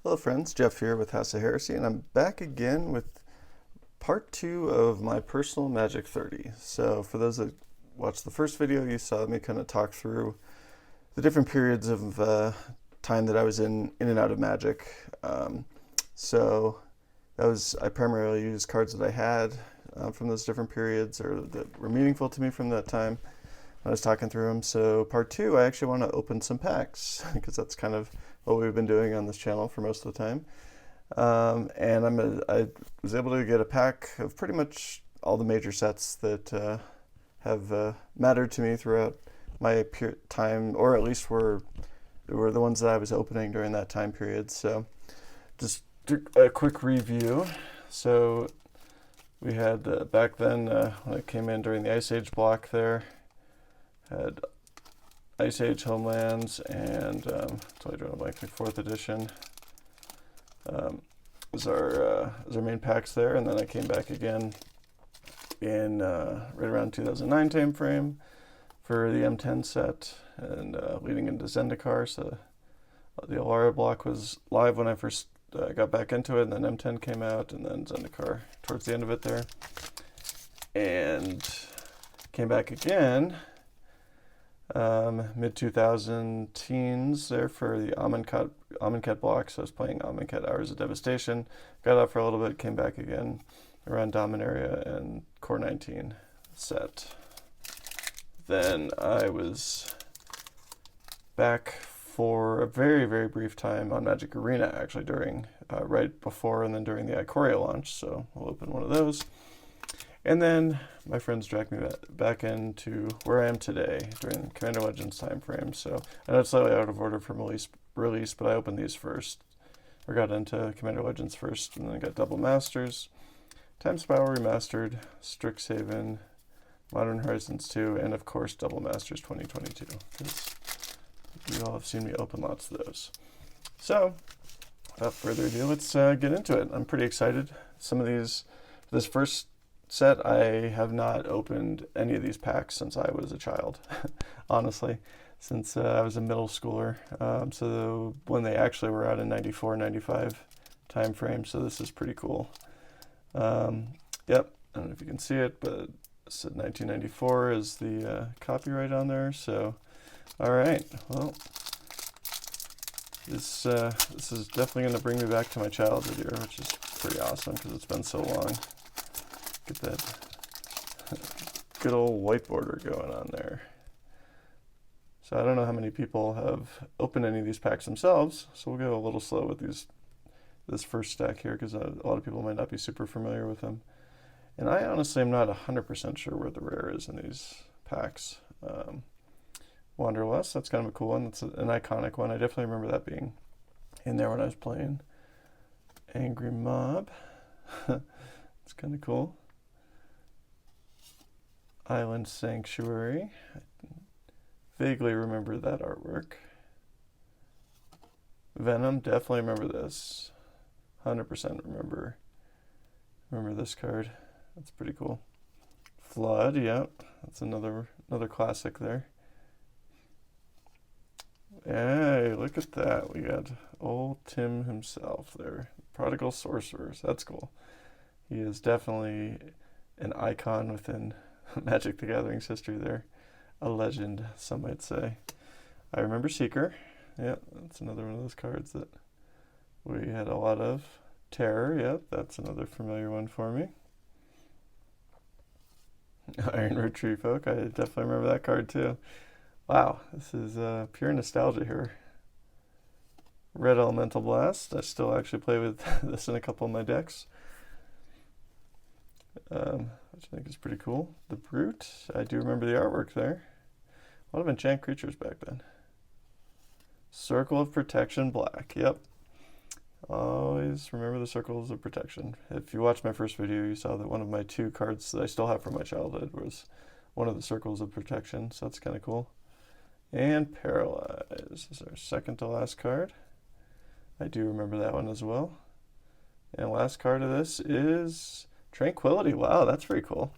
Hello friends, Jeff here with House of Heresy, and I'm back again with part 2 of my personal Magic 30. So for those that watched the first video, you saw me kind of talk through the different periods of time that I was in and out of Magic. So I primarily used cards that I had from those different periods or that were meaningful to me from that time when I was talking through them. So part 2, I actually want to open some packs because that's kind of what we've been doing on this channel for most of the time. And I was able to get a pack of pretty much all the major sets that have mattered to me throughout my time, or at least were the ones that I was opening during that time period. So just a quick review. So we had back then when it came in during the Ice Age block there, had Ice Age Homelands and totally drawing a blank, 4th edition was our main packs there, and then I came back again in right around 2009 time frame for the M10 set and leading into Zendikar. So the Alara block was live when I first got back into it, and then M10 came out, and then Zendikar towards the end of it there, and came back again mid-2000 teens there for the Amonkhet block. So I was playing Amonkhet Hours of Devastation, got out for a little bit, came back again around Dominaria and Core 19 set. Then I was back for a very, very brief time on Magic Arena, actually during right before and then during the Ikoria launch, so we'll open one of those. And then my friends dragged me back into where I am today during Commander Legends time frame. So I know it's slightly out of order from release, but I opened these first, or got into Commander Legends first, and then I got Double Masters, Time Spiral Remastered, Strixhaven, Modern Horizons 2, and of course Double Masters 2022, because you all have seen me open lots of those. So without further ado, let's get into it. I'm pretty excited. This first set, I have not opened any of these packs since I was a child, honestly, since I was a middle schooler. So when they actually were out in 94, 95 time frame, so this is pretty cool. Yep, I don't know if you can see it, but it said 1994 is the copyright on there. So, all right, well, this is definitely going to bring me back to my childhood here, which is pretty awesome because it's been so long. Get that good old white border going on there. So I don't know how many people have opened any of these packs themselves, so we'll go a little slow with this first stack here because a lot of people might not be super familiar with them. And I honestly am not 100% sure where the rare is in these packs. Wanderlust, that's kind of a cool one. That's an iconic one. I definitely remember that being in there when I was playing. Angry Mob. It's kind of cool. Island Sanctuary. I vaguely remember that artwork. Venom, definitely remember this. 100% remember this card. That's pretty cool. Flood, yep. That's another classic there. Hey, look at that. We got old Tim himself there. Prodigal Sorcerers. That's cool. He is definitely an icon within Magic the Gathering's history there. A legend, some might say. I remember Seeker. Yeah, that's another one of those cards that we had a lot of. Terror, yeah, that's another familiar one for me. Ironwood Treefolk, I definitely remember that card too. Wow, this is pure nostalgia here. Red Elemental Blast, I still actually play with this in a couple of my decks. Which I think is pretty cool. The Brute, I do remember the artwork there. A lot of enchant creatures back then. Circle of Protection Black, yep. Always remember the Circles of Protection. If you watched my first video, you saw that one of my 2 cards that I still have from my childhood was one of the Circles of Protection, so that's kind of cool. And Paralyze is our second to last card. I do remember that one as well. And last card of this is Tranquility. Wow, that's pretty cool.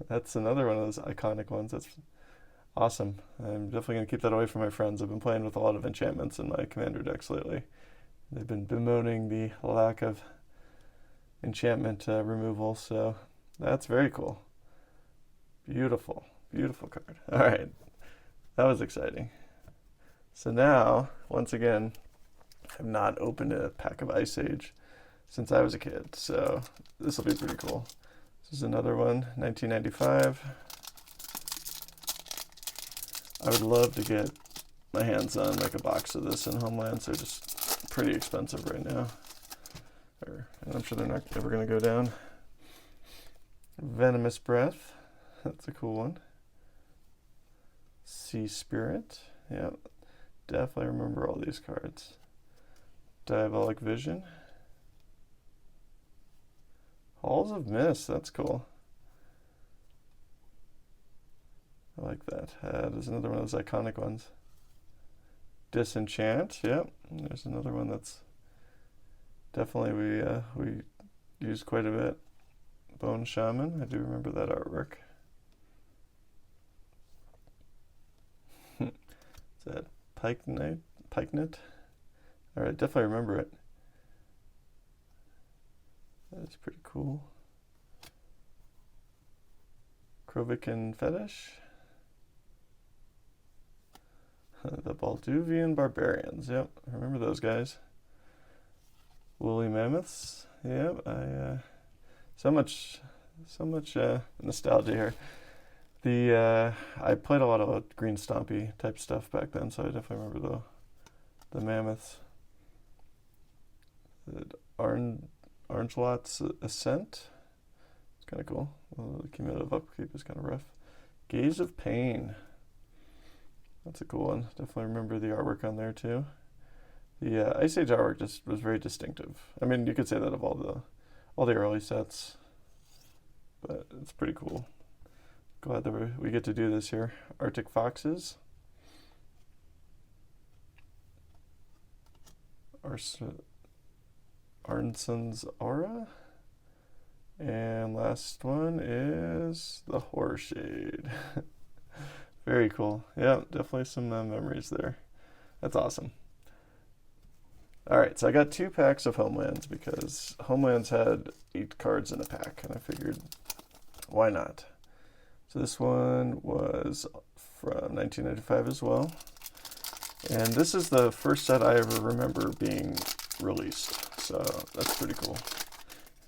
That's another one of those iconic ones. That's awesome. I'm definitely going to keep that away from my friends. I've been playing with a lot of enchantments in my commander decks lately. They've been bemoaning the lack of enchantment removal, so that's very cool. Beautiful, beautiful card. All right, that was exciting. So now, once again, I've not opened a pack of Ice Age since I was a kid, so this will be pretty cool. This is another one, 1995. I would love to get my hands on like a box of this in Homelands. They're just pretty expensive right now. And I'm sure they're not ever going to go down. Venomous Breath. That's a cool one. Sea Spirit. Yeah, definitely remember all these cards. Diabolic Vision. Halls of Mist. That's cool. I like that. There's another one of those iconic ones. Disenchant. Yep. There's another one that's definitely we use quite a bit. Bone Shaman. I do remember that artwork. Is that Pykenet? All right, definitely remember it. That's pretty cool. Krovikin Fetish. The Balduvian Barbarians. Yep, I remember those guys. Woolly Mammoths. Yep, so much nostalgia here. I played a lot of Green Stompy type stuff back then, so I definitely remember the mammoths. The Arngelot's Ascent. It's kind of cool. Well, the cumulative upkeep is kind of rough. Gaze of Pain. That's a cool one. Definitely remember the artwork on there too. The Ice Age artwork just was very distinctive. I mean, you could say that of all the early sets, but it's pretty cool. Glad that we get to do this here. Arctic Foxes. Arnson's Aura. And last one is the Horror Shade. Very cool. Yeah, definitely some memories there. That's awesome. All right, so I got 2 packs of Homelands because Homelands had 8 cards in a pack, and I figured, why not? So this one was from 1995 as well. And this is the first set I ever remember being released, so that's pretty cool.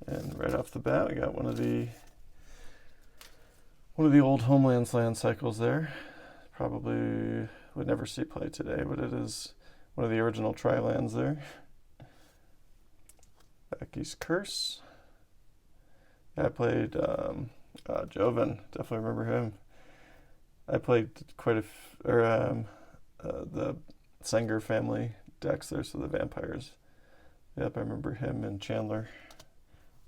And right off the bat, we got one of the old Homelands land cycles there. Probably would never see play today, but it is one of the original tri-lands there. Becky's Curse. Yeah, I played Joven. Definitely remember him. I played quite the Sanger family decks there, so the vampires. Yep, I remember him and Chandler,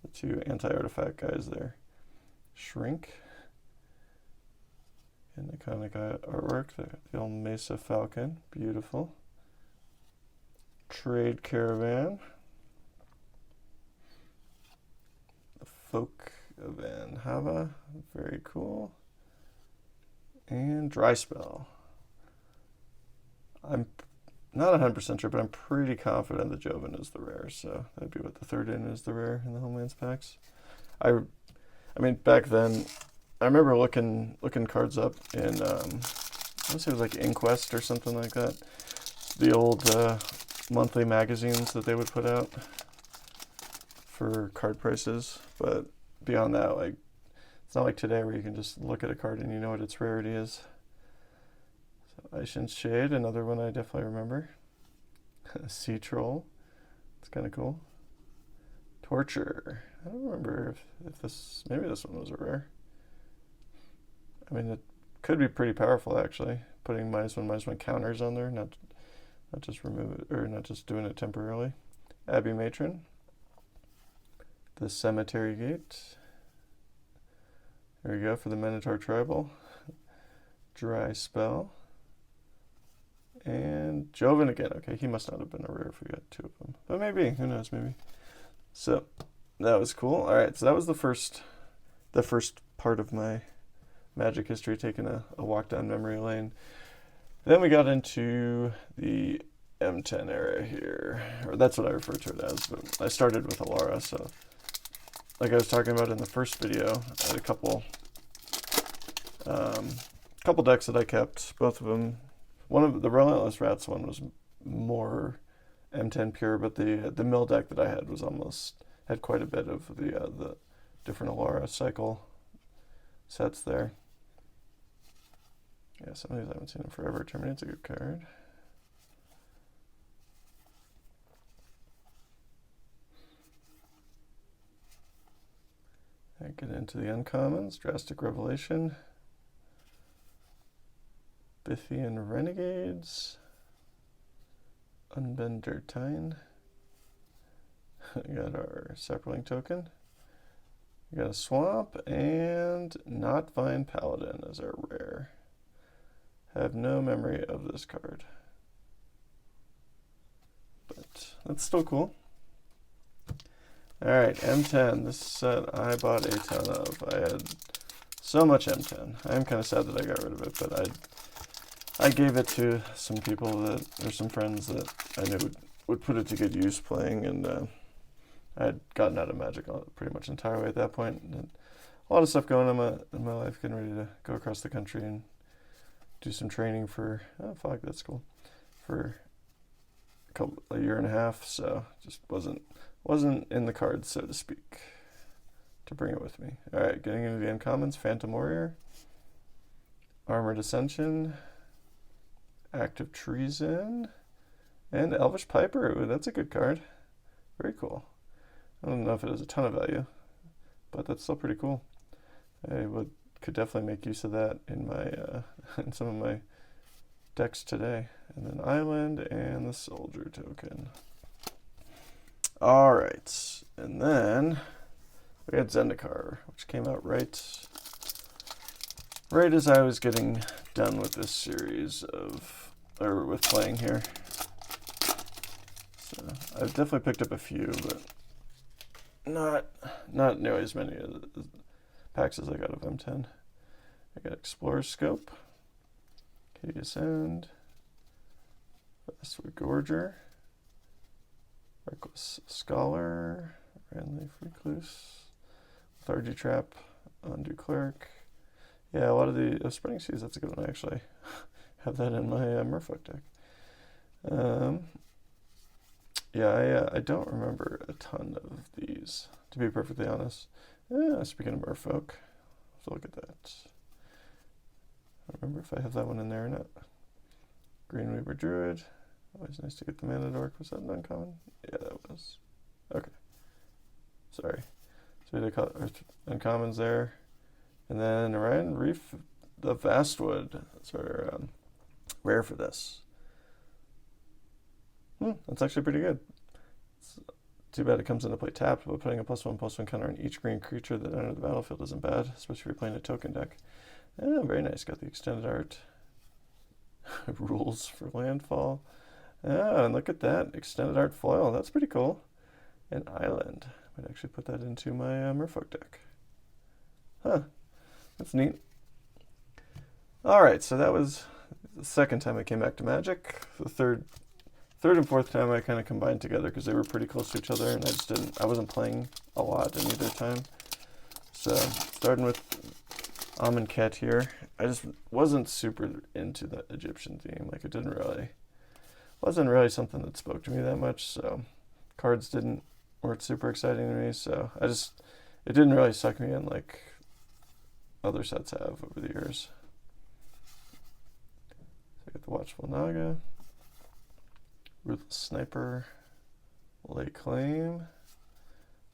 the 2 anti-artifact guys there. Shrink. And iconic artwork, the old Mesa Falcon, beautiful. Trade Caravan. The Folk of Anhava, very cool. And Dry Spell. I'm not 100% sure, but I'm pretty confident the Joven is the rare, so that'd be what the third in is the rare in the Homelands packs. I mean, back then, I remember looking cards up in, I want to say it was like Inquest or something like that. The old monthly magazines that they would put out for card prices. But beyond that, like, it's not like today where you can just look at a card and you know what its rarity is. So Ishin Shade, another one I definitely remember. Sea Troll, it's kind of cool. Torture, I don't remember if this, maybe this one was a rare. I mean, it could be pretty powerful actually, putting -1/-1 counters on there, not just remove it, or not just doing it temporarily. Abbey Matron. The Cemetery Gate. There we go for the Minotaur Tribal. Dry Spell. And Joven again. Okay, he must not have been a rare if we got 2 of them. But maybe, who knows, maybe. So, that was cool. Alright, so that was the first part of my Magic history, taking a walk down memory lane. Then we got into the M10 era here, or that's what I refer to it as, but I started with Alara, so like I was talking about in the first video, I had a couple decks that I kept, both of them. One of the Relentless Rats one was more M10 pure, but the mill deck that I had was had quite a bit of the different Alara cycle sets there. Yeah, some of these I haven't seen in forever. Terminate's a good card. I get into the uncommons. Drastic Revelation. Bithian Renegades. Unbender Tine. We got our Sapperling token. We got a Swamp and Not Vine Paladin as our rare. Have no memory of this card, but that's still cool. Alright, M10. This set I bought a ton of. I had so much M10. I am kind of sad that I got rid of it, but I gave it to some people or some friends that I knew would put it to good use playing, and I had gotten out of Magic pretty much entirely at that point. And a lot of stuff going on in my life, getting ready to go across the country and do some training for, that's cool, for a year and a half, so just wasn't in the cards, so to speak, to bring it with me. Alright, getting into the uncommons. Phantom Warrior, Armored Ascension, Active Treason, and Elvish Piper. Ooh, that's a good card. Very cool. I don't know if it has a ton of value, but that's still pretty cool. I could definitely make use of that in my in some of my decks today. And then Island and the Soldier token. All right, and then we had Zendikar, which came out right as I was getting done with this series with playing here. So I've definitely picked up a few, but not nearly as many packs as I got of M10. I got Explorer Scope, Cadius End, Vastwood Gorger, Reckless Scholar, Ranleaf Recluse, Lethargy Trap, Undo Cleric. Yeah, a lot of the Spreading Seas, that's a good one. I actually have that in my Merfolk deck. Yeah, I don't remember a ton of these, to be perfectly honest. Speaking of Merfolk, let's look at that. I don't remember if I have that one in there or not. Greenweaver Druid. Always nice to get the Mana Dork. Was that an uncommon? Yeah, that was. Okay. Sorry. So we had uncommons there. And then Orion Reef, the Vastwood. That's our rare for this. That's actually pretty good. It's too bad it comes into play tapped, but putting a +1/+1 counter on each green creature that enters the battlefield isn't bad, especially if you're playing a token deck. Yeah, very nice. Got the extended art. Rules for landfall. Yeah, and look at that. Extended art foil. That's pretty cool. And Island. Might actually put that into my Merfolk deck. Huh. That's neat. Alright, so that was the second time I came back to Magic. The third and fourth time I kind of combined together because they were pretty close to each other, and I wasn't playing a lot in either time. So, starting with Amonkhet here, I just wasn't super into the Egyptian theme. Like, wasn't really something that spoke to me that much, so cards weren't super exciting to me, so it didn't really suck me in like other sets have over the years. So I got the Watchful Naga, Ruthless Sniper, Lay Claim,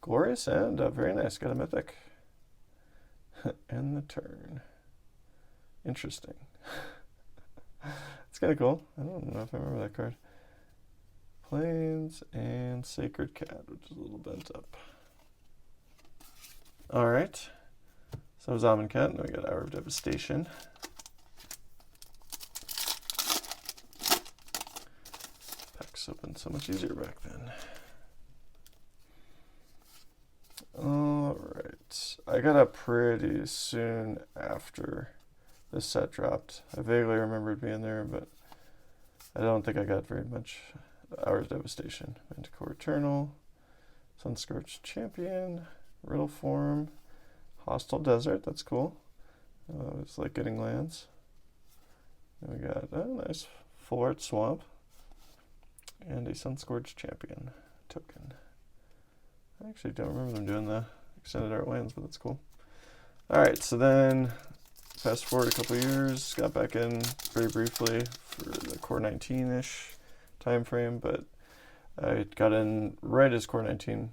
Glorious End, very nice, got a mythic. And the turn. Interesting. It's kind of cool. I don't know if I remember that card. Plains and Sacred Cat, which is a little bent up. Alright. So that was Amonkhet, and we got Hour of Devastation. Packs opened so much easier back then. Alright. I got up pretty soon after this set dropped. I vaguely remember it being there, but I don't think I got very much. Hours Devastation, Manticore Eternal, Sunscorched Champion, Riddle Form, Hostile Desert, that's cool. It's like getting lands. And we got a nice Full Art Swamp and a Sunscorched Champion token. I actually don't remember them doing the extended art lands, but that's cool. Alright, so then fast forward a couple years, got back in very briefly for the Core 19-ish time frame, but I got in right as Core 19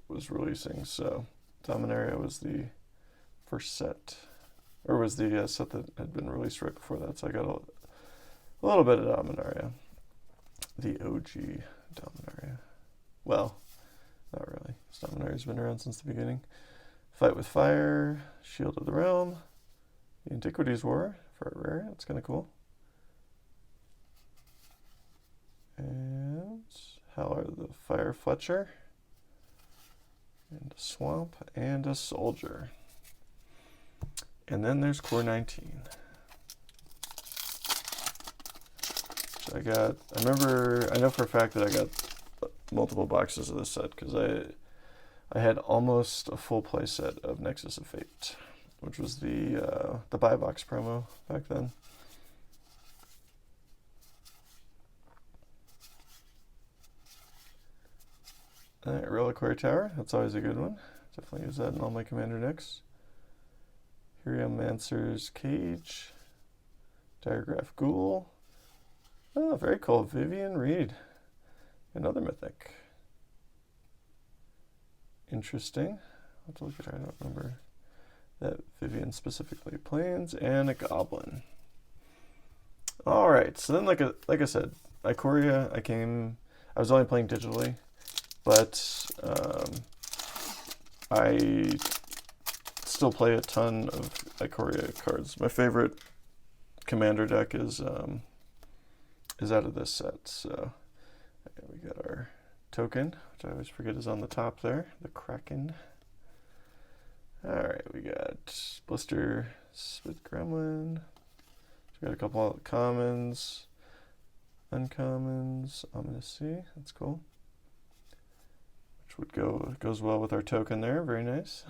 was releasing, so Dominaria was the first set, or was the set that had been released right before that, so I got a little bit of Dominaria, the OG Dominaria. Well, not really. Dominaria's been around since the beginning. Fight with Fire, Shield of the Realm, the Antiquities War for a rare, that's kind of cool. And Howler the Fire Fletcher, and a Swamp, and a Soldier. And then there's Core 19. So I know for a fact that I got multiple boxes of this set because I had almost a full play set of Nexus of Fate, which was the buy box promo back then. Reliquary Tower, that's always a good one. Definitely use that in all my commander decks. Mancer's Cage, Diregraph Ghoul. Oh, very cool. Vivian Reed, another mythic. Interesting. I'll have to look at her. I don't remember that Vivian specifically. Plains and a Goblin. All right. So then, like I said, Ikoria. I was only playing digitally, but I still play a ton of Ikoria cards. My favorite commander deck is out of this set. So we got our token, which I always forget is on the top there, the Kraken. All right, we got Blister Spit Gremlin. We got a couple of commons, uncommons, Ominous Sea. That's cool. Which goes well with our token there. Very nice.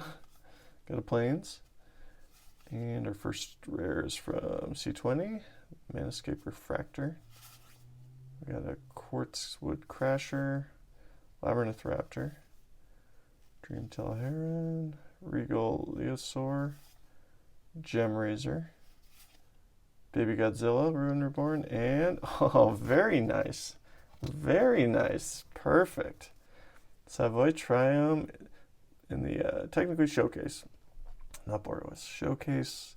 Got a Plains. And our first rare is from C20, Manascape Refractor. We got a Quartzwood Crasher, Labyrinth Raptor, Dream Telheron, Regal Leosaur, Gem Razor, Baby Godzilla, Ruin Reborn, and, oh, very nice. Very nice. Perfect. Savoy Triumph in the technically Showcase. Not Borderless. Showcase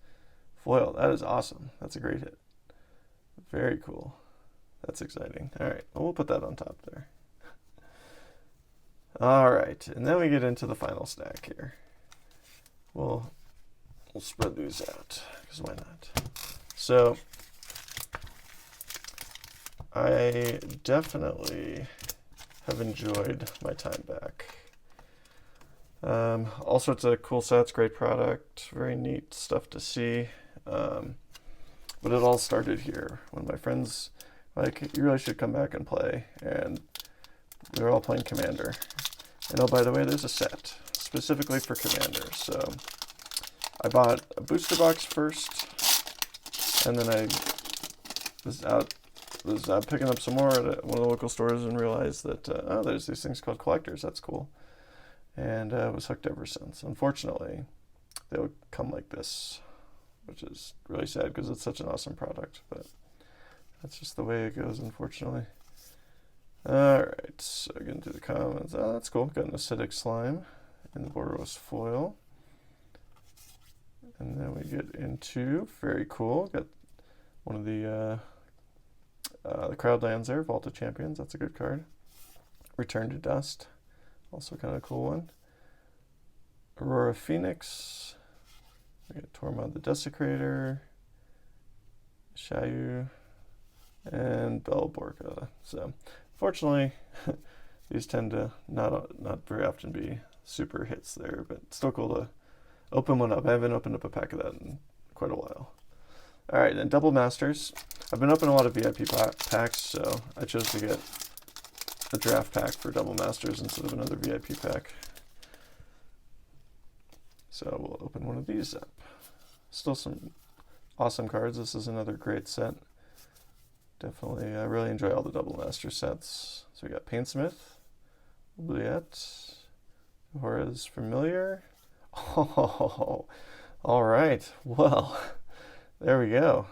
foil. That is awesome. That's a great hit. Very cool. That's exciting. All right. Well, we'll put that on top there. All right. And then we get into the final stack here. We'll spread these out, because why not? So I definitely have enjoyed my time back. All sorts of cool sets, great product, very neat stuff to see. But it all started here when my friends like, you really should come back and play, and we were all playing Commander. And oh, by the way, there's a set specifically for Commander. So I bought a booster box first, and then I was picking up some more at one of the local stores and realized that oh, there's these things called collectors. That's cool. And I was hooked ever since. Unfortunately, they would come like this, which is really sad because it's such an awesome product, but that's just the way it goes, unfortunately. Alright, so getting to the comments. Oh, that's cool. Got an acidic slime in the Borderless foil. And then we get into, very cool, got one of the Crowdlands there, Vault of Champions. That's a good card. Return to Dust. Also kind of a cool one. Aurora Phoenix. We got Tormod the Desecrator. Shayu. And Belborga. So, fortunately, these tend to not very often be super hits there, but still cool to open one up. I haven't opened up a pack of that in quite a while. All right, then Double Masters. I've been opening a lot of VIP packs, so I chose to get a draft pack for Double Masters instead of another VIP pack. So we'll open one of these up. Still some awesome cards. This is another great set. Definitely, I really enjoy all the Double Master sets. So we got Painsmith, Oubliette, Hora's Familiar. Oh, all right. Well, there we go.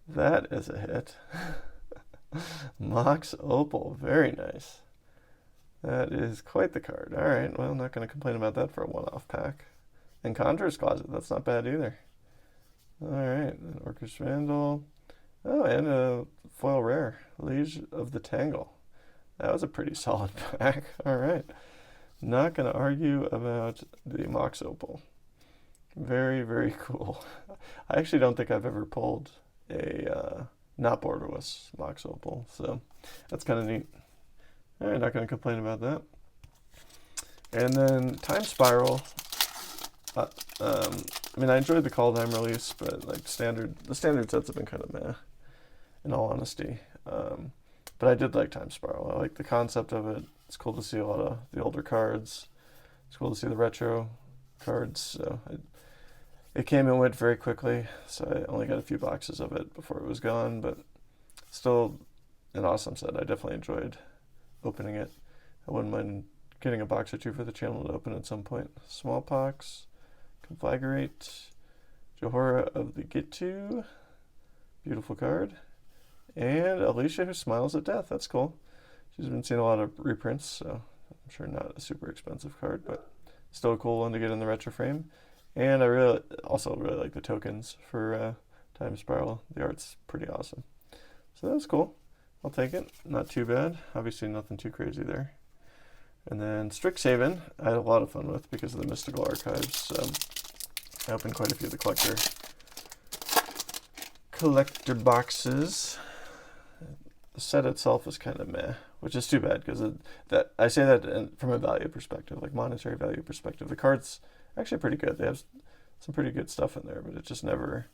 That is a hit. Mox Opal, very nice. That is quite the card. All right, well, I'm not going to complain about that for a one-off pack. And Conjurer's Closet, that's not bad either. All right, an Orcish Vandal. Oh, and a foil rare, Liege of the Tangle. That was a pretty solid pack. All right. Not going to argue about the Mox Opal. Very, very cool. I actually don't think I've ever pulled a not borderless Mox Opal, so that's kind of neat. All right, not going to complain about that. And then Time Spiral. I mean, I enjoyed the Kaldheim release, but like the standard sets have been kind of meh, in all honesty. But I did like Time Spiral. I like the concept of it. It's cool to see a lot of the older cards. It's cool to see the retro cards. So it came and went very quickly, so I only got a few boxes of it before it was gone, but still an awesome set. I definitely enjoyed opening it. I wouldn't mind getting a box or two for the channel to open at some point. Smallpox, Conflagrate, Johora of the Gitu, beautiful card, and Alicia Who Smiles at Death. That's cool. She's been seeing a lot of reprints, so I'm sure not a super expensive card, but still a cool one to get in the retro frame. And I also really like the tokens for Time Spiral. The art's pretty awesome. So that's cool. I'll take it. Not too bad. Obviously nothing too crazy there. And then Strixhaven, I had a lot of fun with because of the Mystical Archives. I opened quite a few of the collector boxes. The set itself is kind of meh, which is too bad because I say that from a value perspective, like monetary value perspective. The cards actually pretty good. They have some pretty good stuff in there, but it just never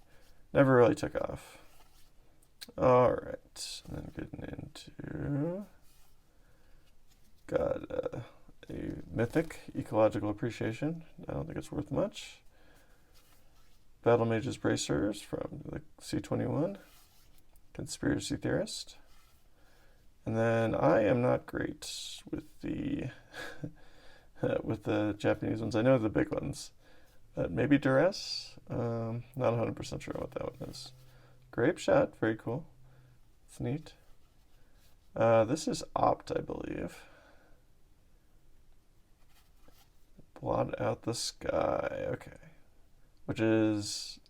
really took off. All right, and then getting into got a Mythic Ecological Appreciation. I don't think it's worth much. Battle Mage's Bracers from the C21. Conspiracy Theorist. And then I am not great with the with the Japanese ones. I know the big ones. Maybe Duress. Not 100% sure what that one is. Grape Shot, very cool. It's neat. This is Opt, I believe. Blot Out the Sky. Okay. Which is,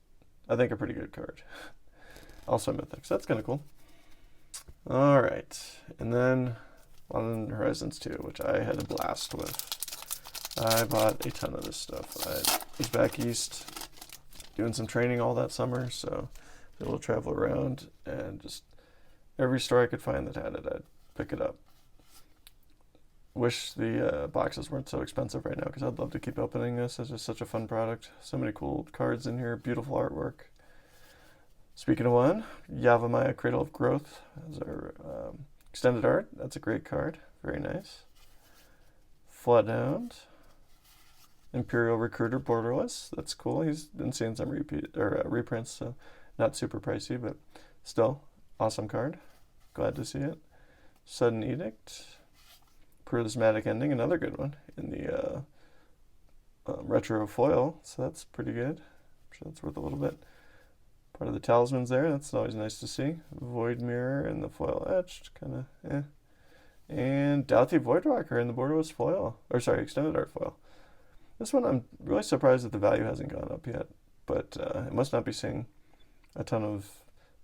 I think, a pretty good card. Also Mythic, so that's kind of cool. All right. And then Modern Horizons 2, which I had a blast with. I bought a ton of this stuff. I was back east doing some training all that summer, so I was able to travel around and just every store I could find that had it, I'd pick it up. Wish the boxes weren't so expensive right now because I'd love to keep opening this. It's just such a fun product. So many cool cards in here, beautiful artwork. Speaking of one, Yavimaya Cradle of Growth as our extended art. That's a great card. Very nice. Floodhound. Imperial Recruiter Borderless. That's cool. He's been seeing some reprints, so not super pricey, but still awesome card. Glad to see it. Sudden Edict. Prismatic Ending, another good one in the retro foil, so that's pretty good. I'm sure that's worth a little bit. Part of the talismans there, that's always nice to see. Void Mirror and the foil etched, kind of eh. And Doughty Voidwalker in the borderless foil, or sorry, extended art foil. This one I'm really surprised that the value hasn't gone up yet, but it must not be seeing a ton of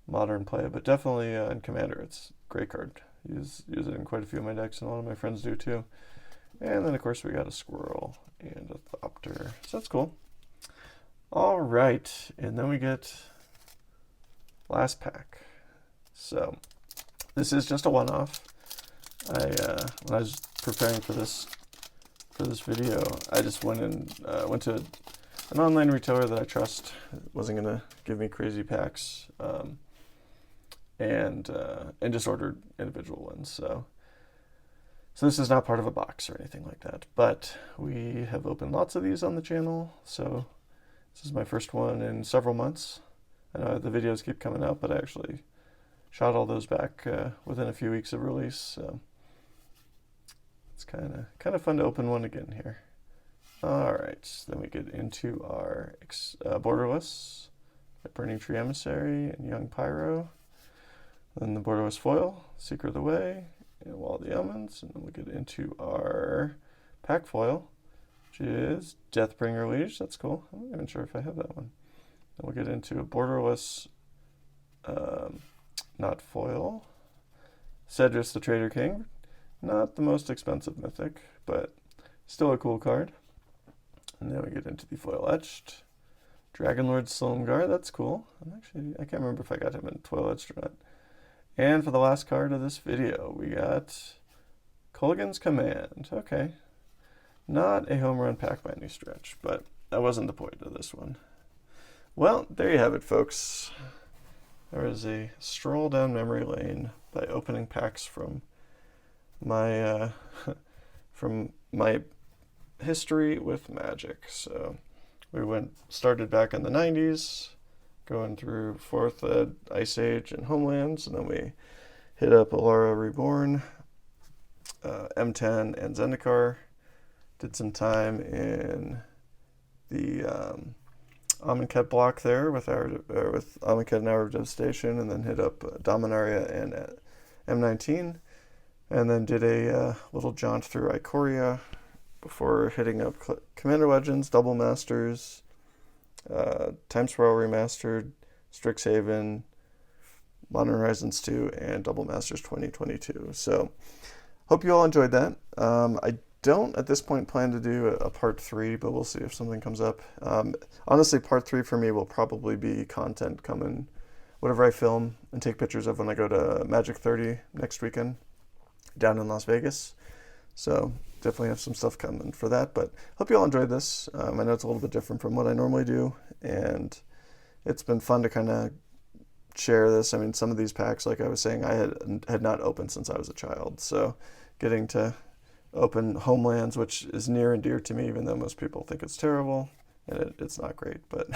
modern play, but definitely in Commander, it's a great card. Use it in quite a few of my decks, and a lot of my friends do too. And then, of course, we got a Squirrel and a Thopter. So that's cool. All right, and then we get last pack. So this is just a one-off. When I was preparing for this video, I just went to an online retailer that I trust. Wasn't gonna give me crazy packs, and just ordered individual ones. So this is not part of a box or anything like that. But we have opened lots of these on the channel. So this is my first one in several months. I know the videos keep coming out, but I actually shot all those back within a few weeks of release. So it's kind of fun to open one again here. All right, then we get into our borderless, Burning Tree Emissary and Young Pyro. Then the borderless foil, Seeker of the Way, and Wall of the Omens. And then we get into our pack foil, which is Deathbringer Liege. That's cool. I'm not even sure if I have that one. Then we'll get into a borderless, not foil, Cedrus the Traitor King. Not the most expensive mythic, but still a cool card. And then we get into the foil etched Dragonlord Silumgar. That's cool. I can't remember if I got him in foil etched or not. And for the last card of this video, we got Kolaghan's Command. Okay. Not a home run pack by any stretch, but that wasn't the point of this one. Well, there you have it, folks. There is a stroll down memory lane by opening packs from my history with Magic. So we started back in the 90s, going through 4th Ed, Ice Age, and Homelands, and then we hit up Alara Reborn, M10, and Zendikar. Did some time in the Amonkhet block there with Amonkhet and Hour of Devastation, and then hit up Dominaria and M19, and then did a little jaunt through Ikoria before hitting up Commander Legends, Double Masters, Time Spiral Remastered, Strixhaven, Modern Horizons 2, and Double Masters 2022. So, hope you all enjoyed that. I don't at this point plan to do a part 3, but we'll see if something comes up. Honestly, part 3 for me will probably be content coming, whatever I film and take pictures of when I go to Magic 30 next weekend down in Las Vegas. So definitely have some stuff coming for that, but hope you all enjoyed this. I know it's a little bit different from what I normally do, and it's been fun to kind of share this. I mean, some of these packs, like I was saying, I had not opened since I was a child, so getting to open Homelands, which is near and dear to me, even though most people think it's terrible, and it's not great, but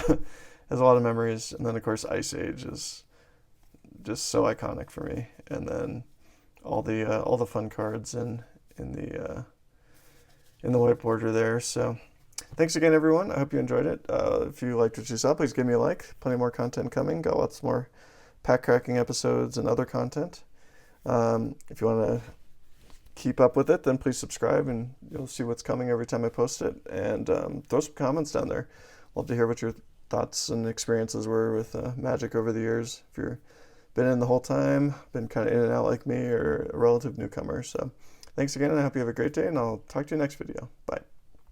has a lot of memories. And then, of course, Ice Age is just so iconic for me, and then all the fun cards in the white border there. So thanks again, everyone. I hope you enjoyed it. If you liked what you saw, please give me a like. Plenty more content coming. Got lots more pack cracking episodes and other content. If you want to keep up with it, then please subscribe, and you'll see what's coming every time I post it. And throw some comments down there. Love to hear what your thoughts and experiences were with Magic over the years. If you've been in the whole time, been kind of in and out like me, or a relative newcomer. So thanks again, and I hope you have a great day, and I'll talk to you next video. Bye.